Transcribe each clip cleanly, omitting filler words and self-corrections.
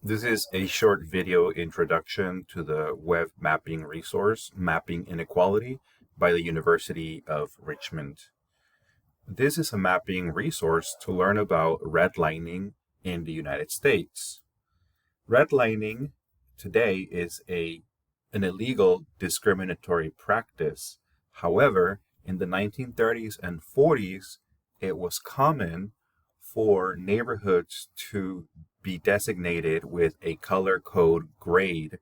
This is a short video introduction to the web mapping resource, Mapping Inequality, by the University of Richmond. This is a mapping resource to learn about redlining in the United States. Redlining today is an illegal discriminatory practice. However, in the 1930s and 40s, it was common for neighborhoods to be designated with a color code grade,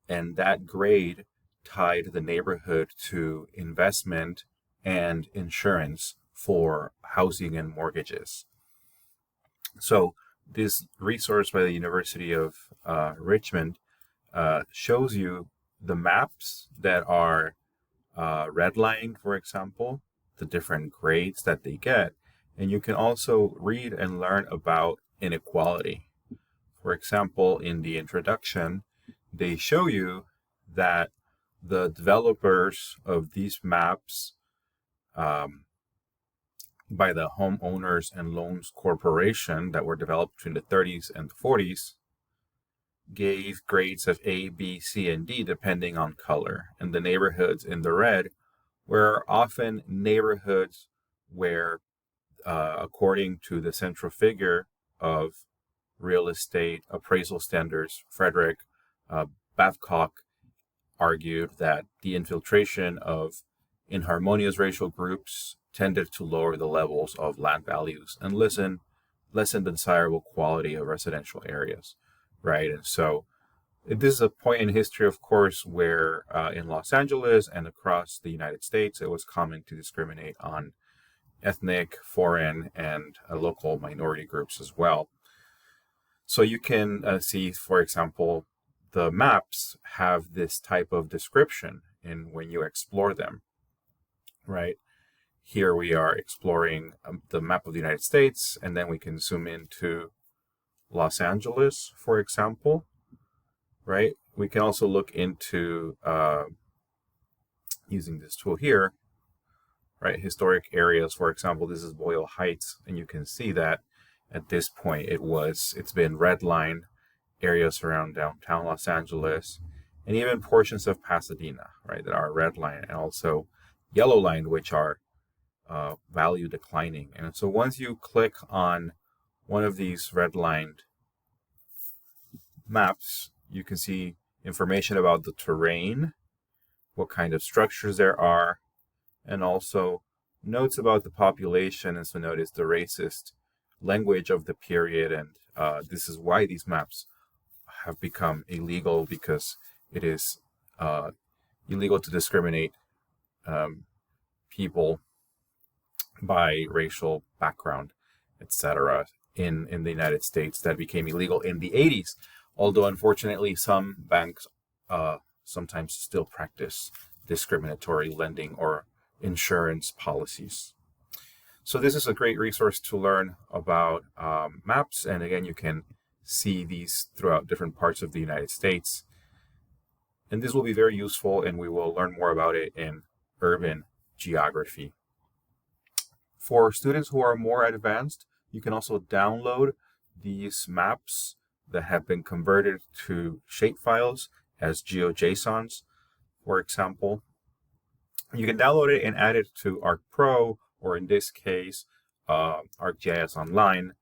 and that grade tied the neighborhood to investment and insurance for housing and mortgages. So this resource by the University of Richmond shows you the maps that are redlined, for example, the different grades that they get. And you can also read and learn about inequality. For example, in the introduction, they show you that the developers of these maps by the Homeowners and Loans Corporation that were developed between the 30s and the 40s gave grades of A, B, C, and D depending on color. And the neighborhoods in the red were often neighborhoods where according to the central figure of real estate appraisal standards, Frederick Babcock argued that the infiltration of inharmonious racial groups tended to lower the levels of land values and lessen the desirable quality of residential areas, right? And so this is a point in history, of course, where in Los Angeles and across the United States, it was common to discriminate on ethnic, foreign, and local minority groups as well. So you can see, for example, the maps have this type of description when you explore them, right? Here we are exploring the map of the United States, and then we can zoom into Los Angeles, for example, right? We can also look into, using this tool here, right, historic areas. For example, this is Boyle Heights, and you can see that at this point it's been redlined areas around downtown Los Angeles, and even portions of Pasadena, right, that are redlined, and also yellow line, which are value declining. And so once you click on one of these redlined maps, you can see information about the terrain, what kind of structures there are, and also notes about the population. And so notice the racist language of the period, and this is why these maps have become illegal, because it is illegal to discriminate people by racial background, etc. in the United States. That became illegal in the 80s, although unfortunately some banks sometimes still practice discriminatory lending or insurance policies. So this is a great resource to learn about maps, and again, you can see these throughout different parts of the United States. And this will be very useful, and we will learn more about it in urban geography. For students who are more advanced, you can also download these maps that have been converted to shapefiles as GeoJSONs, for example. You can download it and add it to ArcPro, or in this case, ArcGIS Online,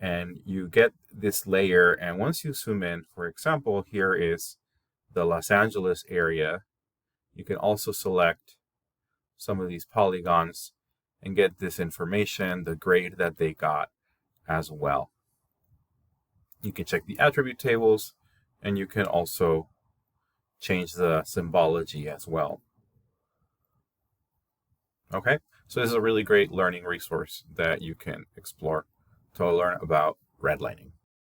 and you get this layer. And once you zoom in, for example, here is the Los Angeles area. You can also select some of these polygons and get this information, the grade that they got as well. You can check the attribute tables, and you can also change the symbology as well. Okay, so this is a really great learning resource that you can explore to learn about redlining.